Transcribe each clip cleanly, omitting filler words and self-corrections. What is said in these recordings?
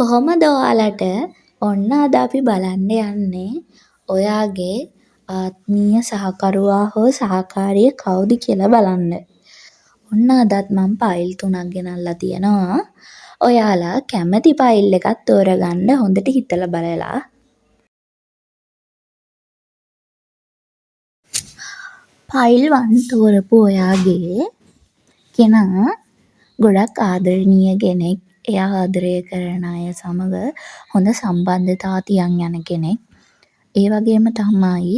කොහොමද ඔයාලට ඔන්න අද අපි බලන්න යන්නේ ඔයාගේ ආත්මීය සහකරුවා හෝ සහකාරිය කවුද කියලා බලන්න. ඔන්න අදත් මම ෆයිල් 3ක් ගෙනල්ලා තියෙනවා. ඔයාලා කැමති ෆයිල් එකක් තෝරගන්න හොඳට හිතලා බලලා. ෆයිල් 1 තෝරපු ඔයාගේ කෙනා ගොඩක් ආදරණීය කෙනෙක්. එයා ආදරය කරන අය සමග හොඳ සම්බන්ධතා තියන් යන කෙනෙක්. ඒ වගේම තමයි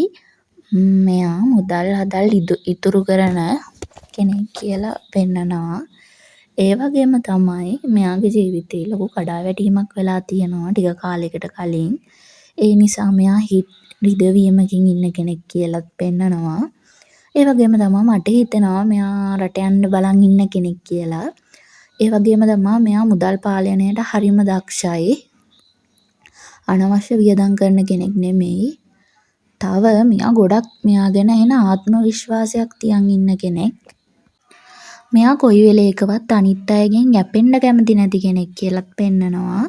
මෙයා මුදල් හදල් ඉතුරු කරන කෙනෙක් කියලා පෙන්නනවා. ඒ වගේම තමයි මෙයාගේ ජීවිතේ ලොකු කඩාවැටීමක් වෙලා තියෙනවා ටික කාලෙකට කලින්. ඒ නිසා මෙයා රිදවීමකින් ඉන්න කෙනෙක් කියලාත් පෙන්නනවා. ඒ වගේම තමයි මට හිතෙනවා මෙයා රට යන්න බලන් ඉන්න කෙනෙක් කියලා. ඒ වගේම තමයි මෙයා මුදල් පාලනයට හරිම දක්ෂයි. අනවශ්‍ය වියදම් කරන කෙනෙක් නෙමෙයි. තව මෙයා ගොඩක් මෙයා ගැන එන ආත්ම විශ්වාසයක් තියන් ඉන්න කෙනෙක්. මෙයා කොයි වෙලේකවත් අනිත් අයගෙන් යැපෙන්න කැමති නැති කෙනෙක් කියලාත් පෙන්නනවා.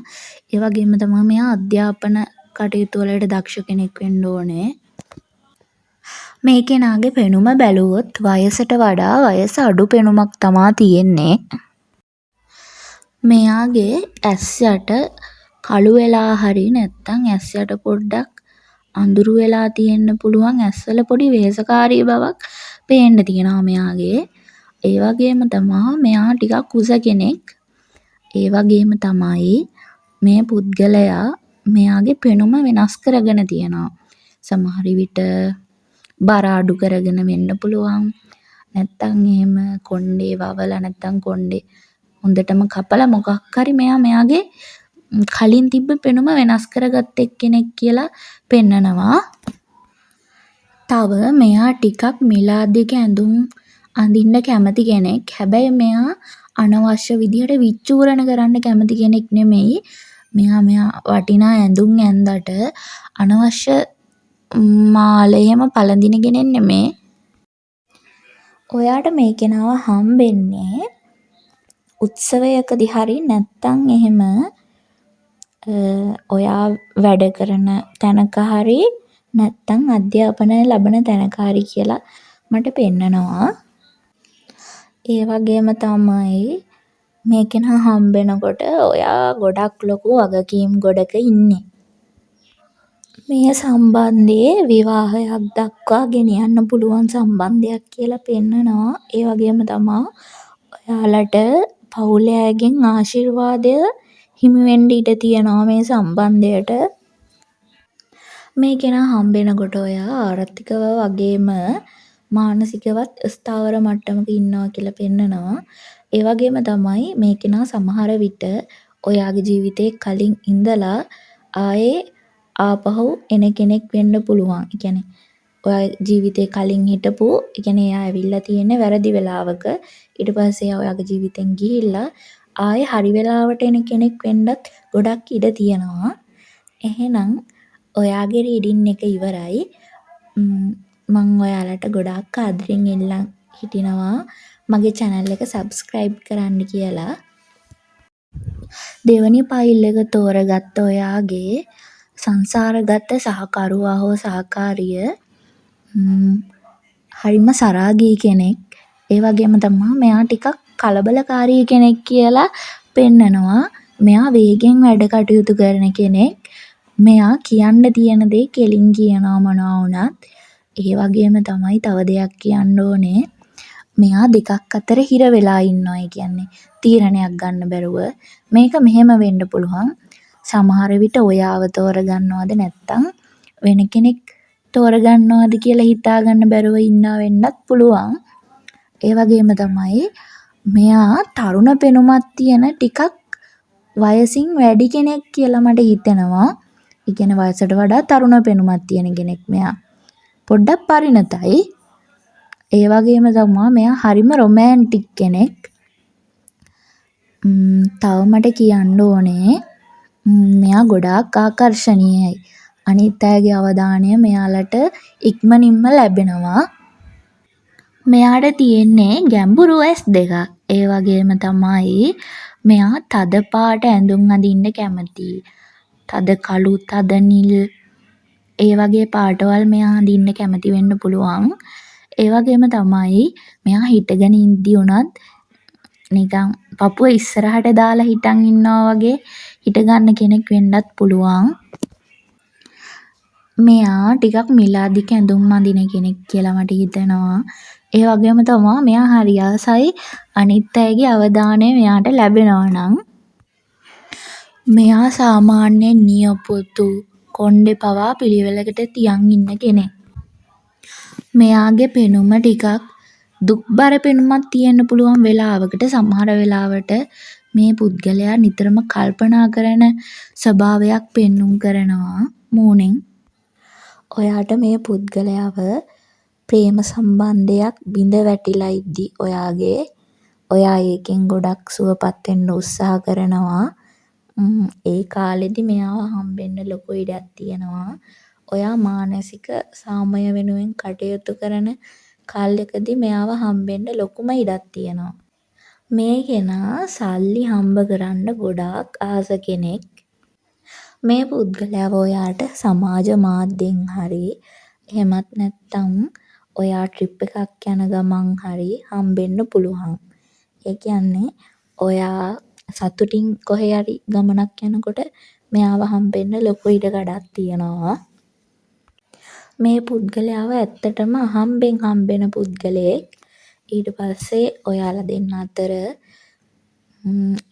ඒ වගේම තමයි මෙයා අධ්‍යාපන කටයුතු වලට දක්ෂ කෙනෙක් වෙන්න ඕනේ. මේ කෙනාගේ පෙනුම බැලුවොත් වයසට වඩා වයස අඩු පෙනුමක් තමා තියෙන්නේ. මෙයාගේ ඇස් යට කළු වෙලා හරි නැත්තම් ඇස් යට පොඩ්ඩක් අඳුරු වෙලා තියෙන්න පුළුවන්. ඇස්වල පොඩි වෙහෙසකාරී බවක් පේන්න තියෙනවා මෙයාගේ. ඒ වගේම තමයි මෙයා ටිකක් උස කෙනෙක්. ඒ වගේම තමයි මේ පුද්ගලයා මෙයාගේ පෙනුම වෙනස් කරගෙන තියෙනවා. සමහර විට බර අඩු කරගෙන වෙන්න පුළුවන්. නැත්තම් එහෙම කොණ්ඩේ වවලා නැත්තම් කොණ්ඩේ හොඳටම කපලා මොකක් හරි මෙයාගේ කලින් තිබ්බ පෙනුම වෙනස් කරගත්ත එක්කෙනෙක් කියලා පෙන්නනවා. තව මෙයා ටිකක් මිලාදික ඇඳුම් අඳින්න කැමති කෙනෙක්. හැබැයි මෙයා අනවශ්‍ය විදිහට විච්චූරණ කරන්න කැමති කෙනෙක් නෙමෙයි. මෙයා වටිනා ඇඳුම් ඇන්දට අනවශ්‍ය මාළ එහෙම පළඳින කෙනෙක් නෙමෙයි. ඔයාට මේ කෙනාව හම්බෙන්නේ උත්සවයකදී හරි නැත්තම් එහෙම ඔයා වැඩ කරන තැනක හරි නැත්තම් අධ්‍යාපනය ලබන තැනක හරි කියලා මට පෙන්නනවා. ඒ වගේම තමයි මේ කෙනා හම්බෙනකොට ඔයා ගොඩක් ලොකු වගකීම් ගොඩක ඉන්නේ. මේ සම්බන්ධයේ විවාහයක් දක්වා ගෙනියන්න පුළුවන් සම්බන්ධයක් කියලා පෙන්නනවා. ඒ වගේම තමයි ඔයාලට පවුලේ අයගෙන් ආශිර්වාදය හිමි වෙන්න ඉඩ තියෙනවා මේ සම්බන්ධයට. මේ කෙනා හම්බෙනකොට ඔයා ආර්ථිකව වගේම මානසිකවත් ස්ථාවර මට්ටමක ඉන්නවා කියලා පෙන්නනවා. ඒ වගේම තමයි මේ කෙනා සමහර විට ඔයාගේ ජීවිතේ කලින් ඉඳලා ආයේ ආපහු එන කෙනෙක් වෙන්න පුළුවන්. ඒ කියන්නේ ඔයා ජීවිතේ කලින් හිටපු, ඒ කියන්නේ එයා ඇවිල්ලා තියෙන්නේ වැරදි වෙලාවක. ඊට පස්සේ එයා ඔයාගේ ජීවිතෙන් ගිහිල්ලා ආයේ හරි වෙලාවට එන කෙනෙක් වෙන්නත් ගොඩක් ඉඩ තියෙනවා. එහෙනම් ඔයාගේ රීඩින් එක ඉවරයි. මම ඔයාලට ගොඩාක් ආදරෙන් ඉල්ලන් හිටිනවා මගේ channel එක subscribe කරන්න කියලා. දෙවනි ෆයිල් එක තෝරගත්ත ඔයාගේ සංසාරගත සහකරුවා හෝ සහකාරිය හරිම සරාගී කෙනෙක්. ඒ වගේම තමයි මෙයා ටිකක් කලබලකාරී කෙනෙක් කියලා පෙන්නනවා. මෙයා වේගෙන් වැඩ කටයුතු කරන කෙනෙක්. මෙයා කියන්න තියෙන දේ කෙලින් කියනවා මොනවා වුණත්. ඒ වගේම තමයි තව දෙයක් කියන්න ඕනේ. මෙයා දෙකක් අතර හිර වෙලා ඉන්නවා. ඒ කියන්නේ තීරණයක් ගන්න බැරුව මේක මෙහෙම වෙන්න පුළුවන්. සමහර විට ඔයාව තෝරගන්නවද නැත්තම් වෙන කෙනෙක් තෝරගන්නවද කියලා හිතා ගන්න බැරුව ඉන්නා වෙන්නත් පුළුවන්. ඒ වගේම තමයි මෙයා තරුණ පෙනුමක් තියෙන ටිකක් වයසින් වැඩි කෙනෙක් කියලා මට හිතෙනවා. ඒ කියන්නේ වයසට වඩා තරුණ පෙනුමක් තියෙන කෙනෙක් මෙයා. පොඩ්ඩක් පරිණතයි. ඒ වගේම තමයි මෙයා හරිම රොමෑන්ටික් කෙනෙක්. තව මට කියන්න ඕනේ මෙයා ගොඩාක් ආකර්ශනීයයි. අනිත් අයගේ අවධානය මෙයාලට ඉක්මනින්ම ලැබෙනවා. මෙයාට තියෙන්නේ ගැඹුරු ඇස් දෙකක්. ඒ වගේම තමයි මෙයා තද පාට ඇඳුම් අඳින්න කැමතියි. තද කළු, තද නිල් ඒ වගේ පාටවල් මෙයා අඳින්න කැමති වෙන්න පුළුවන්. ඒ වගේම තමයි මෙයා හිටගෙන ඉද්දි උනත් නිකන් පපුව ඉස්සරහට දාලා හිටන් ඉන්නවා වගේ හිටගන්න කෙනෙක් වෙන්නත් පුළුවන්. මෙයා ටිකක් මිලාදික ඇඳුම් අඳින කෙනෙක් කියලා මට හිතෙනවා. ඒ වගේම තමයි මෙයා හරි ආසයි අනිත් අයගේ අවධානය මෙයාට ලැබෙනවා නම්. මෙයා සාමාන්‍යයෙන් නියපොතු, කොණ්ඩේ පවා පිළිවෙලකට තියන් ඉන්න කෙනෙක්. මෙයාගේ පෙනුම ටිකක් දුක්බර පෙනුමක් තියෙන්න පුළුවන් වෙලාවකට. සමහර වෙලාවට මේ පුද්ගලයා නිතරම කල්පනා කරන ස්වභාවයක් පෙන්නුම් කරනවා මූණෙන්. ඔයාට මේ පුද්ගලයාව ප්‍රේම සම්බන්ධයක් බිඳ වැටිලා ඉද්දි ඔයා ඒකෙන් ගොඩක් සුවපත් වෙන්න උත්සාහ කරනවා. ඒ කාලෙදි මෙයාව හම්බෙන්න ලොකු ඉඩක් තියෙනවා. ඔයා මානසික සාමය වෙනුවෙන් කටයුතු කරන කාලෙකදී මෙයාව හම්බෙන්න ලොකුම ඉඩක් තියෙනවා. මේ කෙනා සල්ලි හම්බ කරන්න ගොඩාක් ආස කෙනෙක්. මේ පුද්ගලයාව ඔයාට සමාජ මාධ්‍යයෙන් හරි එහෙමත් නැත්නම් ඔයා ට්‍රිප් එකක් යන ගමන් හරි හම්බෙන්න පුළුවන්. ඒ කියන්නේ ඔයා සතුටින් කොහේ හරි ගමනක් යනකොට මෙයාව හම්බෙන්න ලොකු ඉඩකඩක් තියෙනවා. මේ පුද්ගලයාව ඇත්තටම අහම්බෙන් හම්බෙන පුද්ගලයෙක්. ඊට පස්සේ ඔයාලා දෙන්න අතර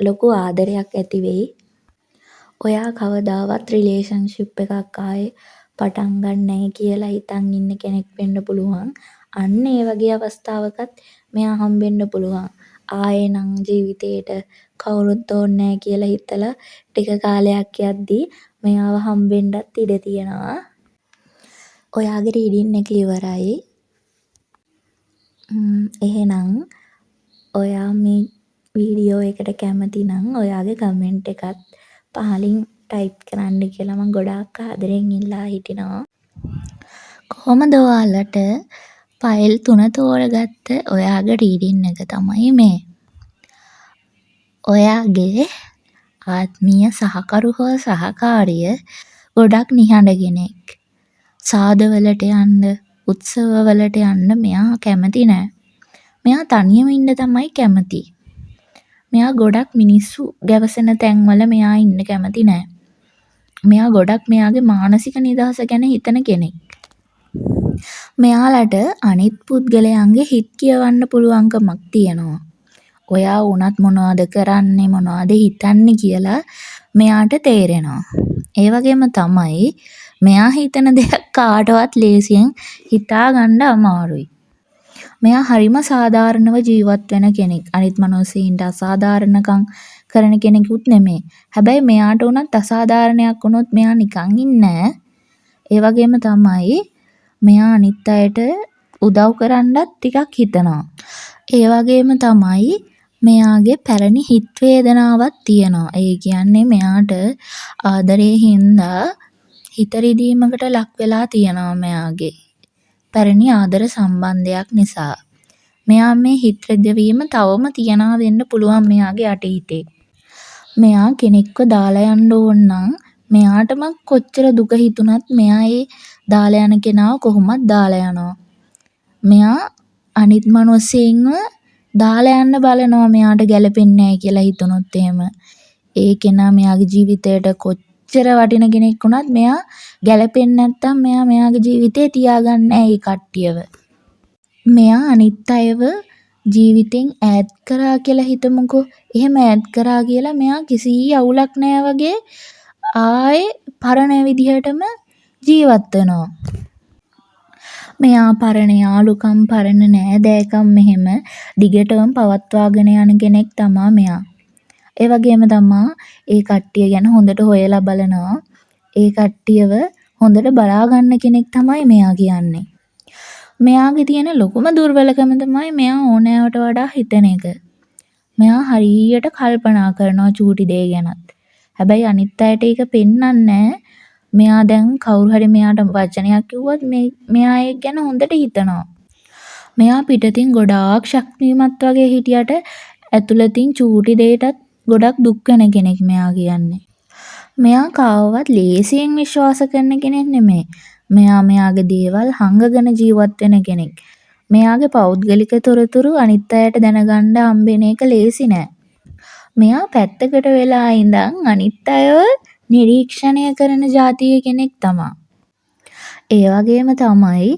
ලොකු ආදරයක් ඇති වෙයි. ඔයා කවදාවත් රිලේෂන්ෂිප් එකක් ආයේ පටන් ගන්න නැහැ කියලා හිතන් ඉන්න කෙනෙක් වෙන්න පුළුවන්. අන්න ඒ වගේ අවස්ථාවකත් මෙයා හම්බෙන්න පුළුවන්. ආයේ නම් ජීවිතේට කවුරුත් ඕනේ නැහැ කියලා හිතලා ටික කාලයක් යද්දී මෙයාව හම්බෙන්නත් ඉඩ තියෙනවා. ඔයාගේ රීඩින් එක ඉවරයි. එහෙනම් ඔයා මේ වීඩියෝ එකට කැමති නම් ඔයාගේ කමෙන්ට් එකත් පහලින් ටයිප් කරන්න කියලා මම ගොඩාක් ආදරෙන් ඉල්ලා හිටිනවා. කොහොමද ඔයාලට ෆයිල් 3 තෝරගත්ත ඔයාගේ රීඩින් එක තමයි මේ. ඔයාගේ ආත්මීය සහකරු හෝ සහකාරිය ගොඩක් නිහඬ කෙනෙක්. සාදවලට යන්න, උත්සවවලට යන්න මෙයා කැමති නෑ. මෙයා තනියම ඉන්න තමයි කැමති. මෙයා ගොඩක් මිනිස්සු ගැවසෙන තැන්වල මෙයා ඉන්න කැමති නෑ. මෙයා ගොඩක් මෙයාගේ මානසික නිදහස ගැන හිතන කෙනෙක්. මෙයාලට අනිත් පුද්ගලයන්ගේ හිත් කියවන්න පුළුවන්කමක් තියෙනවා. ඔයා වුණත් මොනවද කරන්නේ, මොනවද හිතන්නේ කියලා මෙයාට තේරෙනවා. ඒ වගේම තමයි මෙයා හිතන දෙයක් කාටවත් ලේසියෙන් හිතා ගන්න අමාරුයි. මෙයා හරිම සාධාරණව ජීවත් වෙන කෙනෙක්. අනිත් මිනිස්සුන්ට අසාධාරණකම් කරන කෙනෙකුත් නෙමෙයි. හැබැයි මෙයාට උනත් අසාධාරණයක් වුණොත් මෙයා නිකන් ඉන්නේ. ඒ වගේම තමයි මෙයා අනිත් අයට උදව් කරන්නත් ටිකක් හිතනවා. ඒ වගේම තමයි මෙයාගේ පැරණි හිත් වේදනාවක් තියෙනවා. ඒ කියන්නේ මෙයාට ආදරේ හින්දා හිත රිදීමකට ලක් වෙලා තියෙනවා මෙයාගේ. පැරණි ආදර සම්බන්ධයක් නිසා. මෙයා මේ හිත රිදවීම තවම තියනවා වෙන්න පුළුවන් මෙයාගේ අතීතේ. මෙයා කෙනෙක්ව දාලා යන්න ඕන නම් මෙයාටම කොච්චර දුක හිතුණත් මෙයා ඒ දාලා යන කෙනාව කොහොමත් දාලා යනවා. මෙයා අනිත් මිනිස්සෙන්ව දාලා යන්න බලනවා මෙයාට ගැලපෙන්නේ නැහැ කියලා හිතුනොත් එහෙම. ඒ කෙනා මෙයාගේ ජීවිතයට කොච්චර වටින කෙනෙක් වුණත් මෙයා ගැලපෙන්නේ නැත්තම් මෙයා මෙයාගේ ජීවිතේ තියාගන්නේ නැහැ ඒ කට්ටියව. මෙයා අනිත් අයව ජීවිතෙන් ඈත් කරා කියලා හිතමුකෝ. එහෙම ඈත් කරා කියලා මෙයා කිසි අවුලක් නැහැ වගේ ආයේ පරණ විදිහටම ජීවත් වෙනවා. මෙයා පරණ යාළුකම්, පරණ නෑදෑකම් මෙහෙම දිගටම පවත්වාගෙන යන කෙනෙක් තමා මෙයා. ඒ වගේම තමා ඒ කට්ටිය ගැන හොඳට හොයලා බලනවා. ඒ කට්ටියව හොඳට බලා ගන්න කෙනෙක් තමයි මෙයා කියන්නේ. මෙයාගේ තියෙන ලොකුම දුර්වලකම තමයි මෙයා ඕනෑවට වඩා හිතන එක. මෙයා හරියට කල්පනා කරනවා චූටි දේ ගැනත්. හැබැයි අනිත් අයට ඒක පෙන්වන්නේ නැහැ. මෙයා දැන් කවුරු හරි මෙයාට වචනයක් කිව්වොත් මෙයා ඒක ගැන හොඳට හිතනවා. මෙයා පිටතින් ගොඩාක් ශක්තිමත් වගේ හිටියට ඇතුළතින් චූටි දෙයටත් ගොඩක් දුක් වෙන කෙනෙක් මෙයා කියන්නේ. මෙයා කාවවත් ලේසියෙන් විශ්වාස කරන කෙනෙක් නෙමෙයි. මෙයා මෙයාගේ දේවල් හංගගෙන ජීවත් වෙන කෙනෙක්. මෙයාගේ පෞද්ගලික තොරතුරු අනිත් අයට දැනගන්න හම්බෙන එක ලේසි නෑ. මෙයා පැත්තකට වෙලා ඉඳන් අනිත් අයව නිරීක්ෂණය කරන ජාතියේ කෙනෙක් තමා. ඒ වගේම තමයි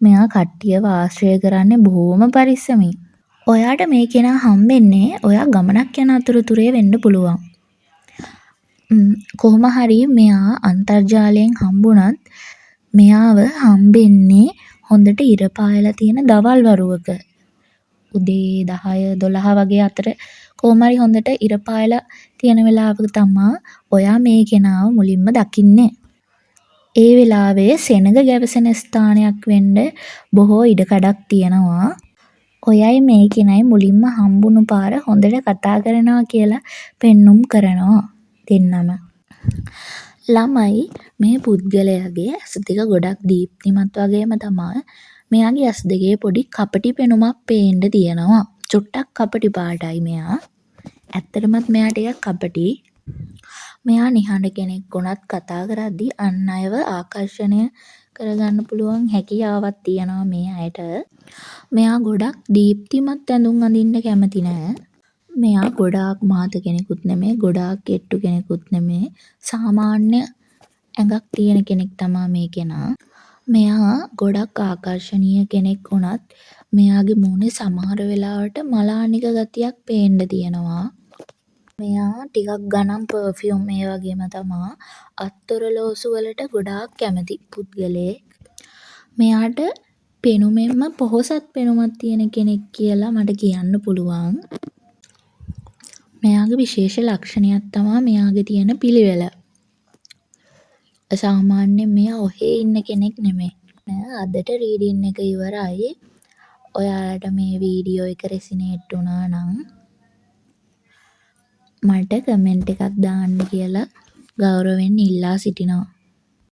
මෙයා කට්ටියව ආශ්‍රය කරන්නේ බොහොම පරිස්සමින්. ඔයාට මේ කෙනා හම්බෙන්නේ ඔයා ගමනක් යන අතරතුරේ වෙන්න පුළුවන්. කොහොම හරි මෙයා අන්තර්ජාලයෙන් හම්බුණත් මෙයාව හම්බෙන්නේ හොඳට ඉර පායලා තියෙන දවල් වරුවක. උදේ 10 12 වගේ අතර කොහොම හරි හොඳට ඉර පායලා තියෙන වෙලාවක තමා ඔයා මේ කෙනාව මුලින්ම දකින්නේ. ඒ වෙලාවේ සෙනඟ ගැවසෙන ස්ථානයක් වෙන්න බොහෝ ඉඩකඩක් තියෙනවා. ඔයයි මේ කෙනයි මුලින්ම හම්බුණු පාර හොඳට කතා කරනවා කියලා පෙන්නුම් කරනවා දෙන්නම. ළමයි මේ පුද්ගලයාගේ ඇස් දෙක ගොඩක් දීප්තිමත් වගේම තමයි මෙයාගේ ඇස් දෙකේ පොඩි කපටි පෙනුමක් පේන්න තියෙනවා. චුට්ටක් කපටි පාටයි මෙයා. ඇත්තටමත් මෙයා ටිකක් කපටි. මෙයා නිහඬ කෙනෙක් වුණත් කතා කරද්දී අන් අයව ආකර්ෂණය කරගන්න පුළුවන් හැකියාවක් තියෙනවා මේ අයට. මෙයා ගොඩක් දීප්තිමත් ඇඳුම් අඳින්න කැමති නෑ. මෙයා ගොඩාක් මහත කෙනෙකුත් නෙමෙයි, ගොඩාක් කෙට්ටු කෙනෙකුත් නෙමෙයි. සාමාන්‍ය ඇඟක් තියෙන කෙනෙක් තමා මේ කෙනා. මෙයා ගොඩක් ආකර්ශනීය කෙනෙක් වුණත් මෙයාගේ මූණේ සමහර වෙලාවට මලානික ගතියක් පේන්න තියෙනවා. මෙයා ටිකක් ගණන් පර්ෆියුම් ඒ වගේම තමා අත්ඔරලෝසු වලට ගොඩාක් කැමති පුද්ගලයෙක්. මෙයාට පෙනුමෙන්ම පොහොසත් පෙනුමක් තියෙන කෙනෙක් කියලා මට කියන්න පුළුවන්. මෙයාගේ විශේෂ ලක්ෂණයක් තමා මෙයාගේ තියෙන පිළිවෙල. සාමාන්‍යයෙන් මෙයා ඔහේ ඉන්න කෙනෙක් නෙමෙයි. අදට රීඩින් එක ඉවරයි. ඔයාලට මේ වීඩියෝ එක රෙසිනේට් වුණා නම් මට කමෙන්ට් එකක් දාන්න කියලා ගෞරවයෙන් ඉල්ලා සිටිනවා.